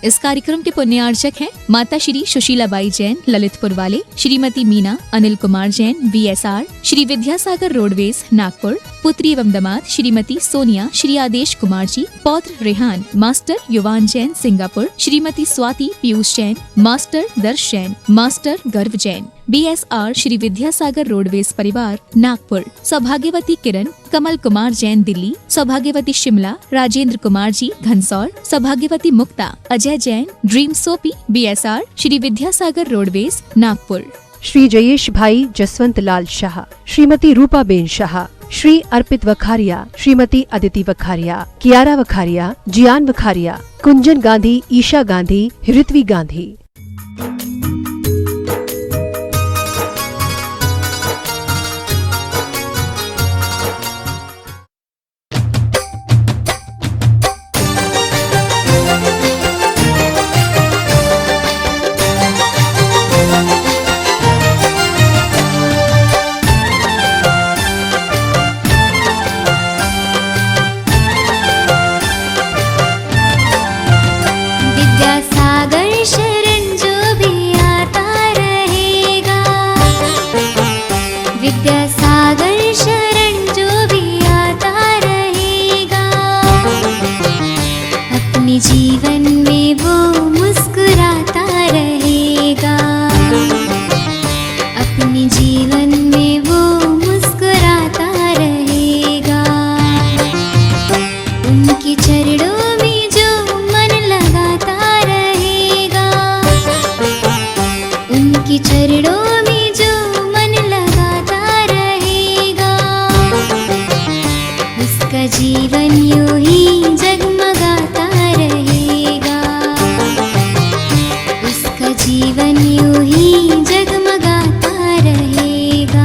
इस कार्यक्रम के पुण्यार्चक हैं माता श्री सुशीलाबाई जैन ललितपुर वाले, श्रीमती मीना अनिल कुमार जैन VSR, श्री विद्यासागर रोडवेज नागपुर, पुत्री एवं दामाद श्रीमती सोनिया श्री आदेश कुमार जी, पौत्र रेहान मास्टर युवान जैन सिंगापुर, श्रीमती स्वाति पीयूष जैन, मास्टर दर्श जैन, मास्टर गर्व जैन, BSR श्री विद्यासागर रोडवेज परिवार नागपुर, सौभाग्यवती किरण कमल कुमार जैन दिल्ली, सौभाग्यवती शिमला राजेंद्र कुमार जी घनसौर, सौभाग्यवती Mukta Ajay Jain dream soapy BSR Shri Vidyasagar roadways Nagpur, Shri Jayesh bhai Jaswant Lal Shah, Shrimati Rupa ben Shah, Shri Arpit Vakharia, Shrimati Aditi Vakharia, Kiara Vakharia, Jiyan Vakharia, Kunjan Gandhi, Isha Gandhi, Ritvi Gandhi. जीवन में वो मुस्कुराता रहेगा, अपने जीवन में वो मुस्कुराता रहेगा। उनके चरणों में जो मन लगाता रहेगा, उनके चरणों में जो मन लगाता रहेगा, उसका जीवन यूं ही जगमगाता रहेगा, उसका जीवन यूं ही जगमगाता रहेगा।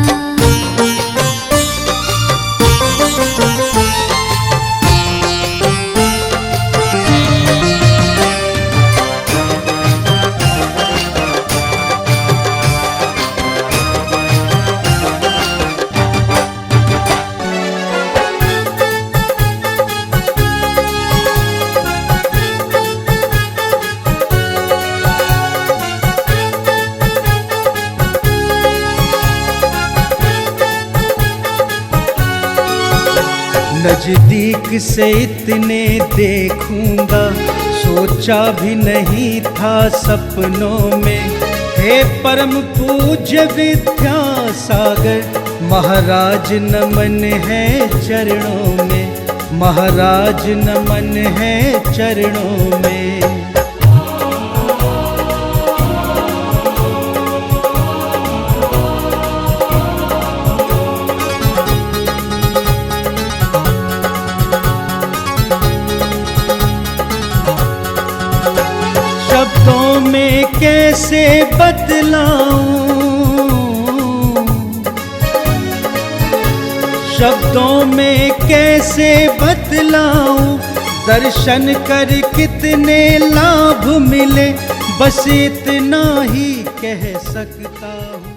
नजदीक से इतने देखूंगा, सोचा भी नहीं था सपनों में। हे परम पूज्य विद्यासागर, महाराज नमन है चरणों में, महाराज नमन है चरणों में। शब्दों में कैसे बतलाऊं, शब्दों में कैसे बतलाऊं, दर्शन कर कितने लाभ मिले, बस इतना ही कह सकता हूँ।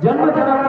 जन्म जन्म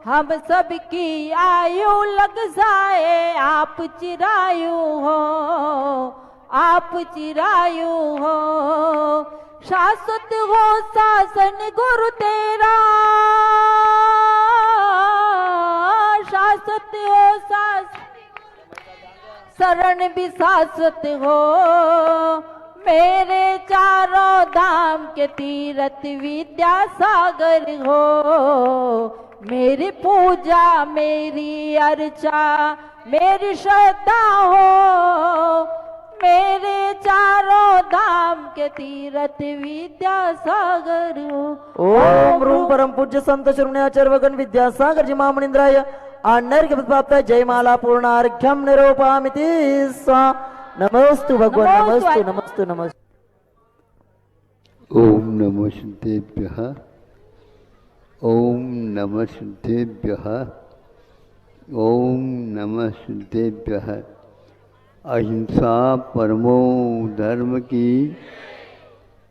हम सबकी आयु लग जाए आप चिरायु हो, आप चिरायु हो। शाश्वत हो शासन गुरु तेरा, शाश्वत हो शरण भी शाश्वत हो। मेरे चारों धाम के तीर्थ विद्यासागर हो। मेरी पूजा मेरी अर्चा मेरी श्रद्धा हो। मेरे चारों धाम के तीर्थ विद्यासागर हो। ओम रूम परम पूज्य संत श्रवणाचार्य भगवान विद्यासागर जी महामनिंद्राय आनर्घ्य प्राप्त जयमाला पूर्णार्घ्यम निरूपयामि स्वा। नमोस्तु भगवान नमस्तु नमस्तु नमस्तु। ओम नमः सिद्धेभ्यः, ओम नमः सिद्धेभ्यः, ओम नमः सिद्धेभ्यः। अहिंसा परमो धर्म की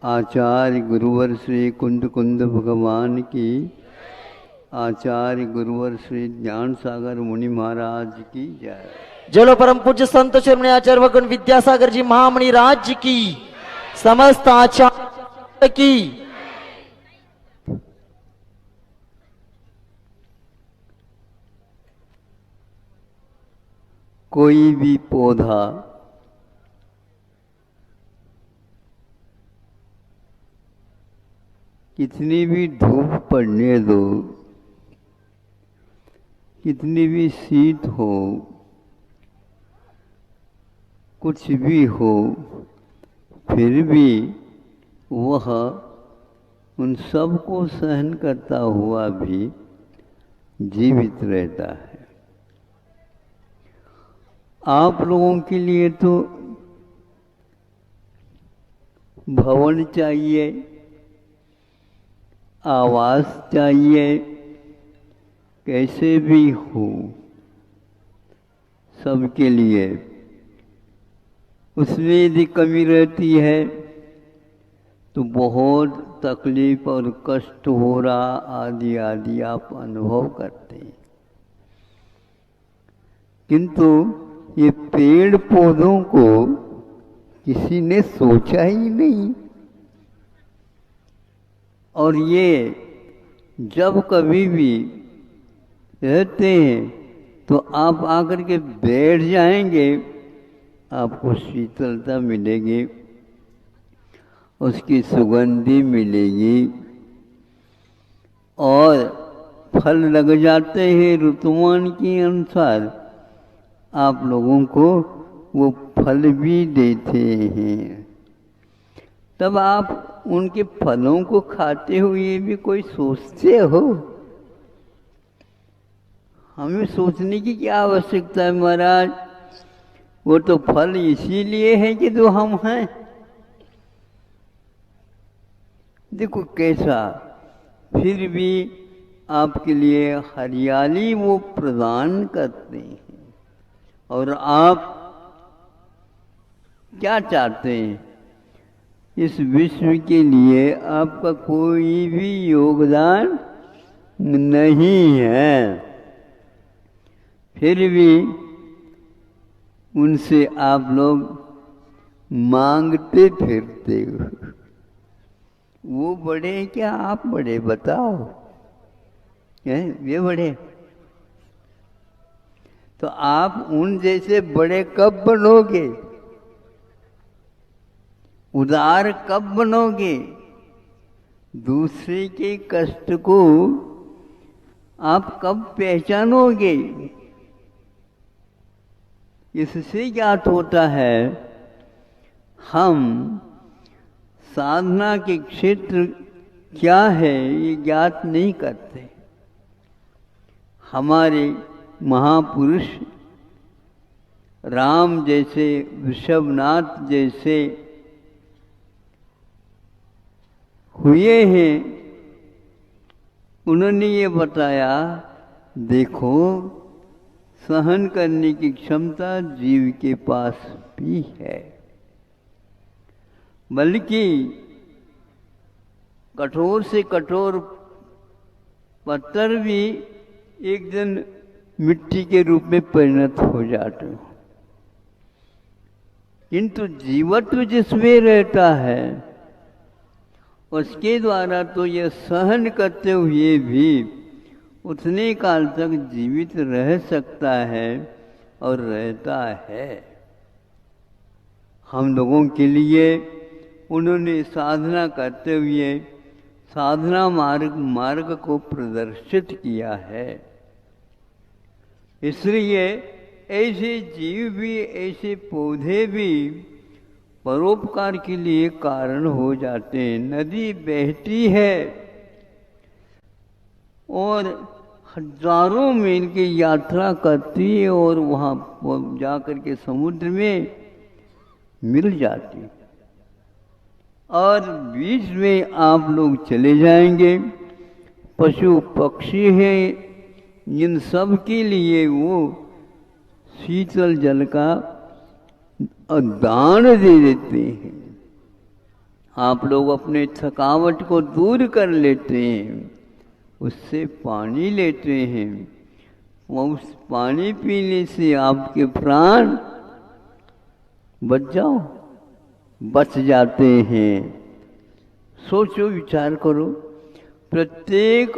आचार्य गुरुवर श्री कुंद कुंद भगवान की, आचार्य गुरुवर श्री ज्ञान सागर मुनि महाराज की जय। जलो परम पूज्य संत शिरोमणि आचार्य भगवान विद्यासागर जी महामणि राज्य की, समस्त आचार्य की। कोई भी पौधा कितनी भी धूप पड़ने दो, कितनी भी शीत हो, कुछ भी हो, फिर भी वह उन सब को सहन करता हुआ भी जीवित रहता है। आप लोगों के लिए तो भवन चाहिए, आवास चाहिए, कैसे भी हो, सबके लिए उसमें यदि कमी रहती है तो बहुत तकलीफ और कष्ट हो रहा आदि आदि आप अनुभव करते हैं। किंतु ये पेड़ पौधों को किसी ने सोचा ही नहीं, और ये जब कभी भी रहते हैं तो आप आकर के बैठ जाएंगे, आपको शीतलता मिलेगी, उसकी सुगंधी मिलेगी, और फल लग जाते हैं ऋतुमान के अनुसार, आप लोगों को वो फल भी देते हैं। तब आप उनके फलों को खाते हुए भी कोई सोचते हो? हमें सोचने की क्या आवश्यकता है महाराज, वो तो फल इसीलिए है कि जो हम हैं। देखो कैसा, फिर भी आपके लिए हरियाली वो प्रदान करते हैं, और आप क्या चाहते हैं? इस विश्व के लिए आपका कोई भी योगदान नहीं है, फिर भी उनसे आप लोग मांगते फिरते हो। वो बड़े हैं क्या आप बड़े? बताओ, वे बड़े? तो आप उन जैसे बड़े कब बनोगे? उदार कब बनोगे? दूसरे के कष्ट को आप कब पहचानोगे? इससे ज्ञात होता है हम साधना के क्षेत्र क्या है ये ज्ञात नहीं करते। हमारे महापुरुष राम जैसे, वृषभनाथ जैसे हुए हैं, उन्होंने ये बताया, देखो सहन करने की क्षमता जीव के पास भी है, बल्कि कठोर से कठोर पत्थर भी एक दिन मिट्टी के रूप में परिणत हो जाते हैं, किंतु जीवत्व जिसमें रहता है उसके द्वारा तो यह सहन करते हुए भी उतने काल तक जीवित रह सकता है और रहता है। हम लोगों के लिए उन्होंने साधना करते हुए साधना मार्ग को प्रदर्शित किया है। इसलिए ऐसे जीव भी, ऐसे पौधे भी परोपकार के लिए कारण हो जाते हैं। नदी बहती है और हजारों मील की यात्रा करती है और वहाँ जाकर के समुद्र में मिल जाती है, और बीच में आप लोग चले जाएंगे। पशु पक्षी हैं, इन सब के लिए वो शीतल जल का दान दे देते हैं। आप लोग अपने थकावट को दूर कर लेते हैं, उससे पानी लेते हैं, उस पानी पीने से आपके प्राण बच जाते हैं। सोचो, विचार करो, प्रत्येक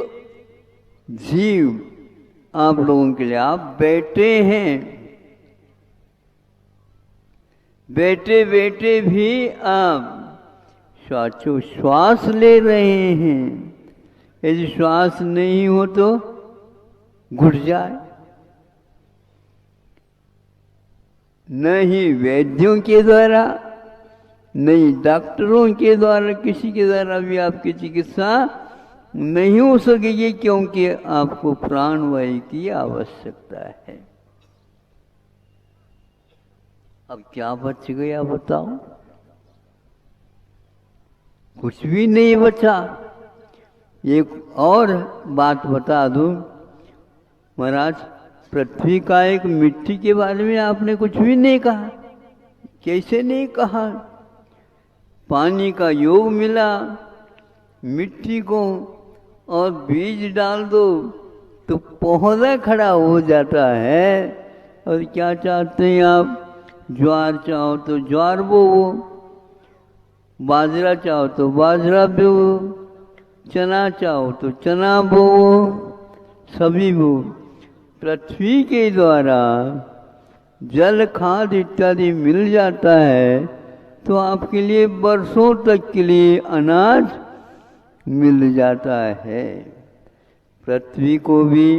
जीव आप लोगों के लिए, आप बैठे हैं, बैठे बैठे भी आप श्वास ले रहे हैं। यदि श्वास नहीं हो तो घुट जाए। न ही वैद्यों के द्वारा, न ही डॉक्टरों के द्वारा, किसी के द्वारा भी आपकी चिकित्सा नहीं हो सकेगी, क्योंकि आपको प्राणवायु की आवश्यकता है। अब क्या बच गया बताओ? कुछ भी नहीं बचा। एक और बात बता दूं महाराज, पृथ्वी का एक मिट्टी के बारे में आपने कुछ भी नहीं कहा। कैसे नहीं कहा? पानी का योग मिला मिट्टी को और बीज डाल दो तो पौधा खड़ा हो जाता है। और क्या चाहते हैं आप? ज्वार चाहो तो ज्वार बोवो, बाजरा चाहो तो बाजरा बोवो, चना चाहो तो चना बोवो, सभी बोवो। पृथ्वी के द्वारा जल खाद इत्यादि मिल जाता है तो आपके लिए वर्षों तक के लिए अनाज मिल जाता है। पृथ्वी को भी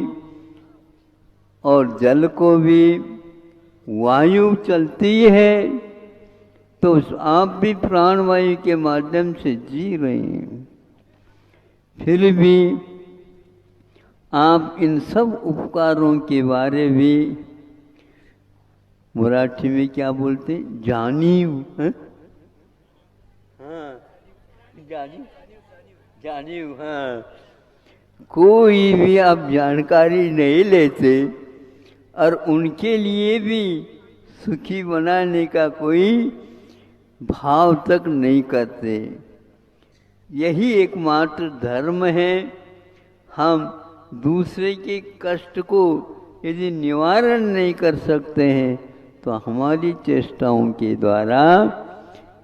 और जल को भी वायु चलती है तो आप भी प्राणवायु के माध्यम से जी रहे हैं। फिर भी आप इन सब उपकारों के बारे में मराठी में क्या बोलते? जानीव। हाँ, जानीव। हाँ, कोई भी आप जानकारी नहीं लेते और उनके लिए भी सुखी बनाने का कोई भाव तक नहीं करते। यही एकमात्र धर्म है। हम दूसरे के कष्ट को यदि निवारण नहीं कर सकते हैं तो हमारी चेष्टाओं के द्वारा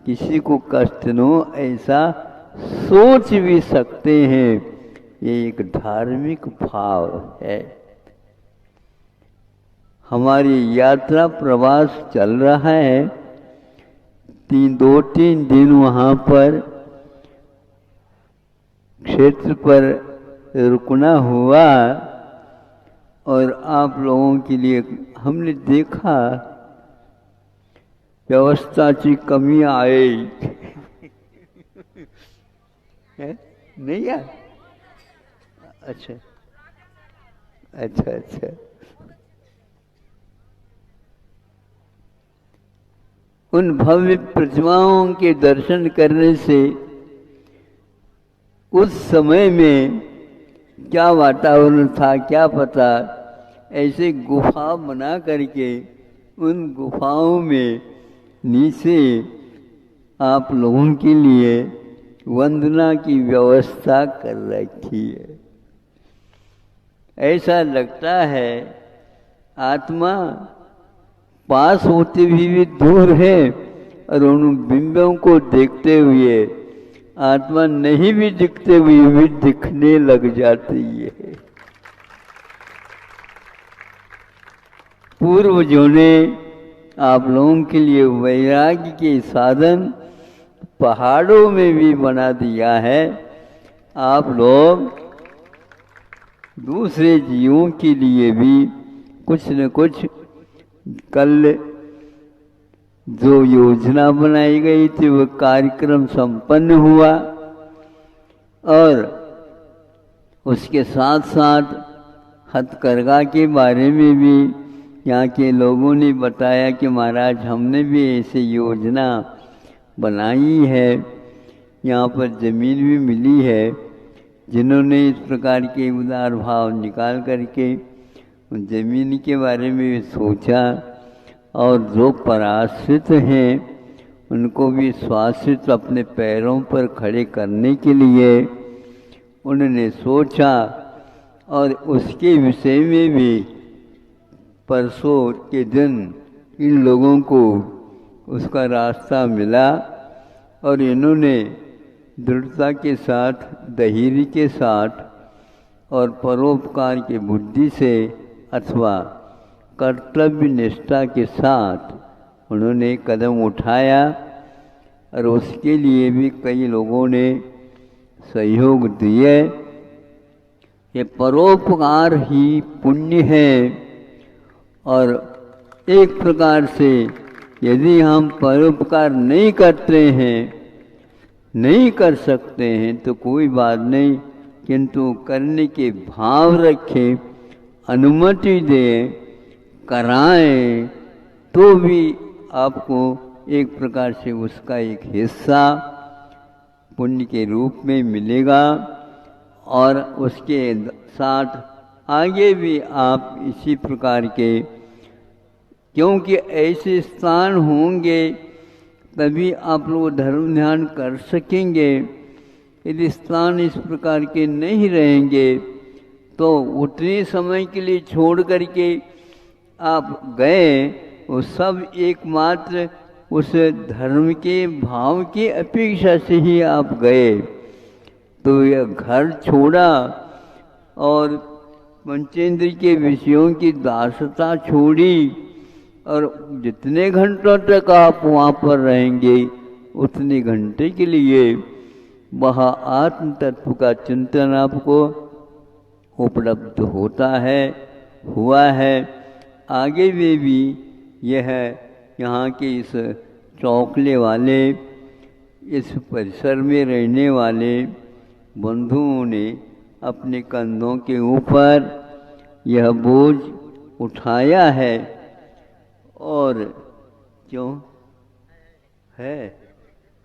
किसी को कष्ट न हो ऐसा सोच भी सकते हैं। ये एक धार्मिक भाव है। हमारी यात्रा प्रवास चल रहा है। 2-3 दिन वहाँ पर क्षेत्र पर रुकना हुआ और आप लोगों के लिए हमने देखा व्यवस्था की कमी आई है? नहीं यार? अच्छा अच्छा अच्छा। उन भव्य प्रतिमाओं के दर्शन करने से उस समय में क्या वातावरण था क्या पता। ऐसे गुफा बना करके उन गुफाओं में नीचे आप लोगों के लिए वंदना की व्यवस्था कर रखी है। ऐसा लगता है आत्मा पास होते हुए भी दूर है और उन बिंबों को देखते हुए आत्मा नहीं भी दिखते हुए भी दिखने लग जाती है। पूर्वजों ने आप लोगों के लिए वैराग्य के साधन पहाड़ों में भी बना दिया है। आप लोग दूसरे जीवों के लिए भी कुछ न कुछ कल जो योजना बनाई गई थी वह कार्यक्रम संपन्न हुआ और उसके साथ साथ हथकरघा के बारे में भी यहाँ के लोगों ने बताया कि महाराज हमने भी ऐसे योजना बनाई है। यहाँ पर ज़मीन भी मिली है। जिन्होंने इस प्रकार के उदार भाव निकाल करके उन ज़मीन के बारे में भी सोचा और जो पराश्रित हैं उनको भी स्वाश्रित अपने पैरों पर खड़े करने के लिए उन्होंने सोचा और उसके विषय में भी परसों के दिन इन लोगों को उसका रास्ता मिला और इन्होंने दृढ़ता के साथ, धैर्य के साथ और परोपकार की बुद्धि से अथवा कर्तव्य निष्ठा के साथ उन्होंने कदम उठाया और उसके लिए भी कई लोगों ने सहयोग दिए। ये परोपकार ही पुण्य है और एक प्रकार से यदि हम परोपकार नहीं करते हैं, नहीं कर सकते हैं तो कोई बात नहीं, किंतु करने के भाव रखें, अनुमति दें, कराएं तो भी आपको एक प्रकार से उसका एक हिस्सा पुण्य के रूप में मिलेगा और उसके साथ आगे भी आप इसी प्रकार के, क्योंकि ऐसे स्थान होंगे तभी आप लोग धर्म ध्यान कर सकेंगे। यदि स्थान इस प्रकार के नहीं रहेंगे तो उतने समय के लिए छोड़ करके आप गए, वो सब एकमात्र उस धर्म के भाव की अपेक्षा से ही आप गए। तो यह घर छोड़ा और पंचेंद्र के विषयों की दासता छोड़ी और जितने घंटों तक आप वहाँ पर रहेंगे उतने घंटे के लिए वहाँ आत्म तत्व का चिंतन आपको उपलब्ध होता है, हुआ है। आगे में भी यह यहाँ के इस चौकले वाले, इस परिसर में रहने वाले बंधुओं ने अपने कंधों के ऊपर यह बोझ उठाया है। और क्यों है,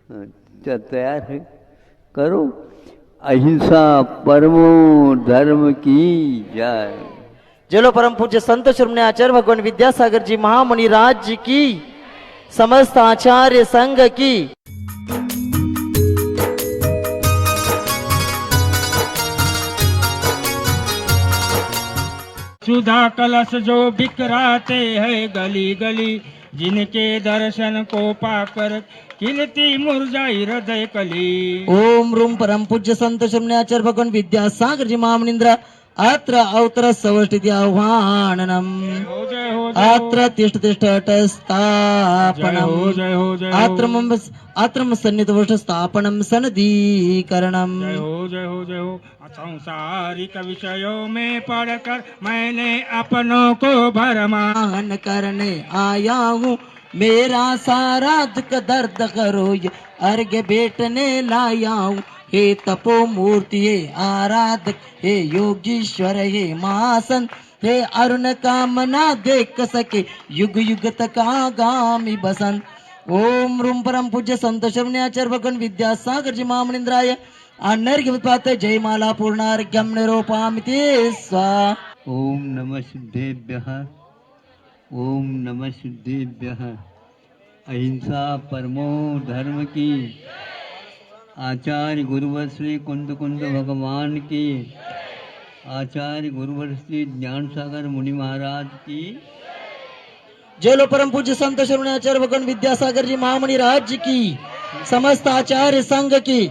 तैयार है, करो। अहिंसा परमो धर्म की जय। जलो परम पूज्य संत श्रमणे आचार्य भगवान विद्यासागर जी महामुनि राज्य की, समस्त आचार्य संघ की। सुधा कलश जो बिखराते हैं गली गली, जिनके दर्शन को पाकर खिलती मुरझाई हृदय कली। ओम रूम परम पूज्य संत श्रमणे आचार्य भगवान विद्यासागर जी महामुनींद्र अत्र अवतर सवष्टिति आह्वाननम। अत्र तिष्ठ तिष्ठट स्थापनम आत्रम सन्निधवष्ट स्थापनम सनदीकरणम। जय हो जय हो जय हो। सांसारिक विषयों में पढ़कर मैंने अपनों को भरमान करने आया हूँ, मेरा सारा दुख दर्द करो अर्घ्य बेटने लाया हूँ। हे तपो मूर्ति हे आराधक, हे योगीश्वर हे महासन, हे अरुण कामना देख सके युग युग तक आगामी बसन। ओम रूम परम पूज्य संत श्रमणे आचार्य भगवान विद्यासागर जी महामुनींद्राय अनर्घ्य जय माला पूर्णार्घ्यम निरूपयामि स्वाहा। ओम नमः सिद्धेभ्यः, ओम नमः सिद्धेभ्यः। अहिंसा परमो धर्म की, आचार्य गुरुवर श्री कुंद कुंद भगवान की, आचार्य गुरुवर श्री ज्ञान सागर मुनि महाराज की। जय लो परम पूज्य संत श्रमणे आचार्य भगवान विद्यासागर जी महामुनि राज्य की, समस्त आचार्य संघ की।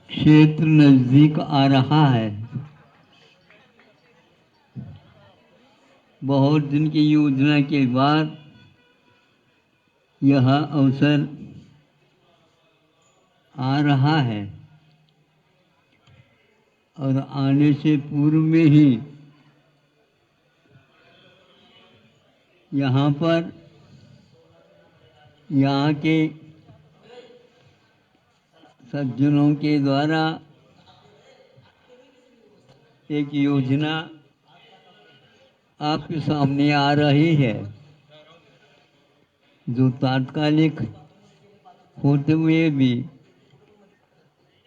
क्षेत्र नजदीक आ रहा है। बहुत दिन की योजना के बाद यह अवसर आ रहा है और आने से पूर्व में ही यहाँ पर यहाँ के सज्जनों के द्वारा एक योजना आपके सामने आ रही है, जो तात्कालिक होते हुए भी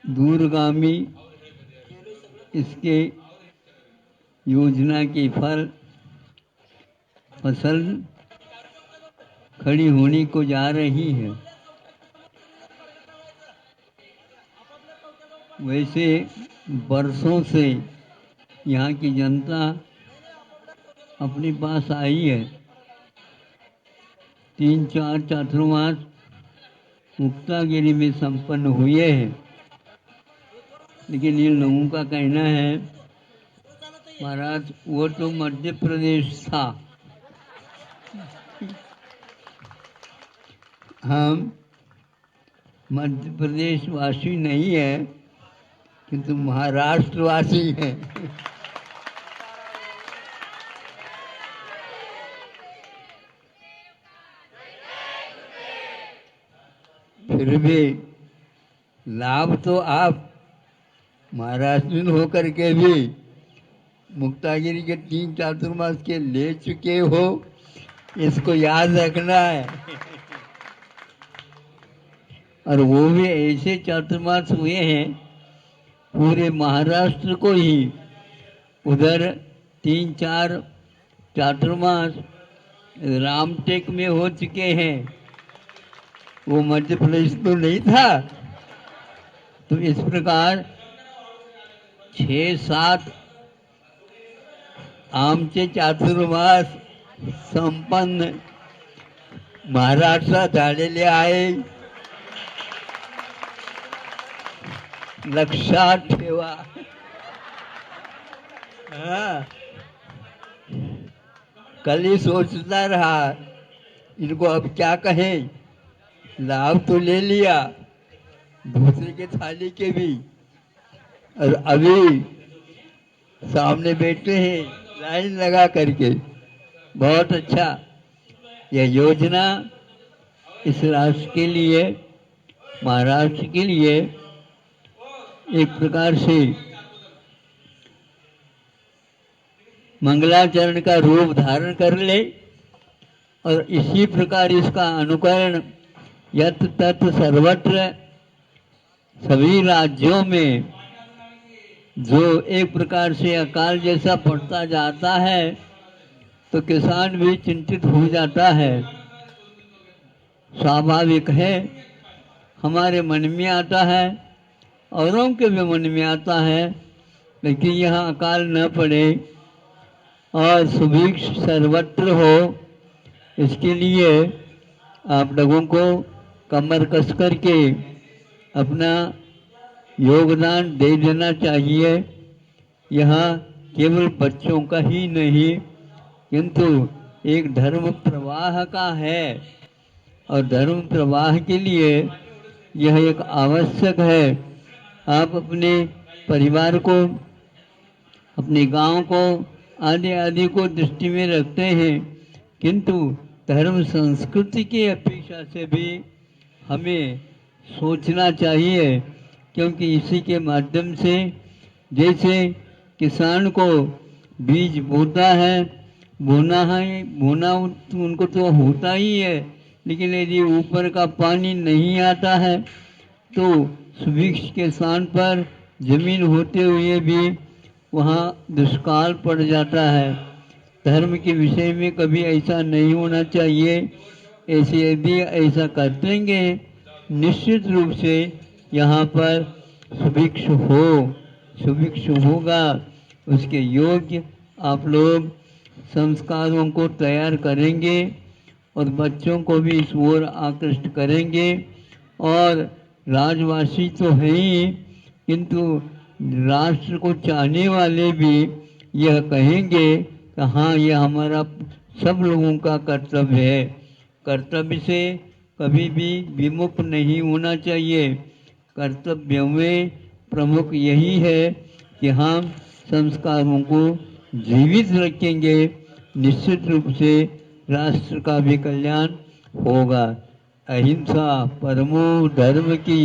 दूरगामी इसके योजना की फसल खड़ी होने को जा रही है। वैसे बरसों से यहाँ की जनता अपने पास आई है 3-4 चातुर्मास मुक्तागिरी में संपन्न हुए हैं। लेकिन इन लोगों का कहना है महाराज वो तो मध्य प्रदेश था, हम मध्य प्रदेश वासी नहीं है किंतु महाराष्ट्र वासी हैं। फिर भी लाभ तो आप महाराष्ट्र होकर के भी मुक्तागिरी के 3 चातुर्मास के ले चुके हो, इसको याद रखना है। और वो भी ऐसे चातुर्मास हुए हैं पूरे महाराष्ट्र को ही, उधर 3-4 चातुर्मास रामटेक में हो चुके हैं, वो मध्य प्रदेश तो नहीं था। तो इस प्रकार 6-7 आमचे चातुर्मास संपन्न महाराष्ट्रात झालेले आहे, लक्षात ठेवा। कल ही सोचता रहा इनको अब क्या कहें, लाभ तो ले लिया दूसरे के थाली के भी, और अभी सामने बैठे हैं लाइन लगा करके। बहुत अच्छा, यह योजना इस राष्ट्र के लिए, महाराष्ट्र के लिए एक प्रकार से मंगलाचरण का रूप धारण कर ले, और इसी प्रकार इसका अनुकरण यत तत सर्वत्र सभी राज्यों में जो एक प्रकार से अकाल जैसा पड़ता जाता है तो किसान भी चिंतित हो जाता है। स्वाभाविक है, हमारे मन में आता है, औरों के भी मन में आता है, लेकिन यहाँ अकाल न पड़े और सुभिक्ष सर्वत्र हो, इसके लिए आप लोगों को कमर कस करके अपना योगदान दे देना चाहिए। यहाँ केवल बच्चों का ही नहीं किंतु एक धर्म प्रवाह का है, और धर्म प्रवाह के लिए यह एक आवश्यक है। आप अपने परिवार को, अपने गांव को आदि को दृष्टि में रखते हैं, किंतु धर्म संस्कृति की अपेक्षा से भी हमें सोचना चाहिए, क्योंकि इसी के माध्यम से जैसे किसान को बीज बोता है, बोना उनको तो होता ही है, लेकिन यदि ऊपर का पानी नहीं आता है तो सुभिक्ष के स्थान पर जमीन होते हुए भी वहाँ दुष्काल पड़ जाता है। धर्म के विषय में कभी ऐसा नहीं होना चाहिए। ऐसे यदि ऐसा कर देंगे निश्चित रूप से यहाँ पर सुभिक्ष होगा। उसके योग्य आप लोग संस्कारों को तैयार करेंगे और बच्चों को भी इस ओर आकृष्ट करेंगे। और राजवासी तो है ही, किंतु राष्ट्र को चाहने वाले भी यह कहेंगे कि हाँ, यह हमारा सब लोगों का कर्तव्य है। कर्तव्य से कभी भी विमुख नहीं होना चाहिए। कर्तव्य में प्रमुख यही है कि हम संस्कारों को जीवित रखेंगे, निश्चित रूप से राष्ट्र का भी कल्याण होगा। अहिंसा परमो धर्म की।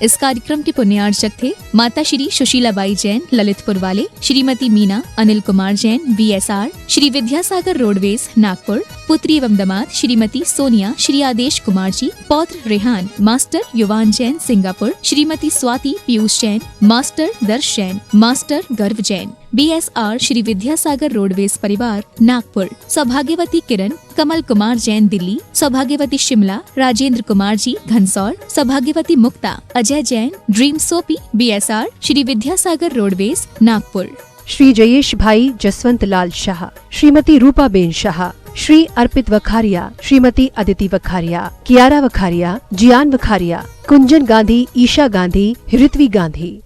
इस कार्यक्रम के पुण्यार्चक थे माता श्री सुशीलाबाई जैन ललितपुर वाले, श्रीमती मीना अनिल कुमार जैन VSR, श्री विद्यासागर रोडवेज नागपुर, पुत्री एवं दामाद श्रीमती सोनिया श्री आदेश कुमार जी, पौत्र रेहान मास्टर युवान जैन सिंगापुर, श्रीमती स्वाति पीयूष जैन, मास्टर दर्श जैन, मास्टर गर्व जैन BSR, श्री विद्यासागर रोडवेज परिवार नागपुर, सौभाग्यवती किरण कमल कुमार जैन दिल्ली, सौभाग्यवती शिमला राजेंद्र कुमार जी घनसौर, सौभाग्यवती Mukta Ajay Jain dream soapy BSR, Shri Vidyasagar roadways Nagpur. Shri Jayesh bhai Jaswant Lal Shah, Shrimati रूपाबेन Shah, Shri Arpit Vakharia, Shrimati Aditi Vakharia, Kiara Vakharia, Jiyan Vakharia, Kunjan Gandhi, Isha Gandhi, Ritvi Gandhi.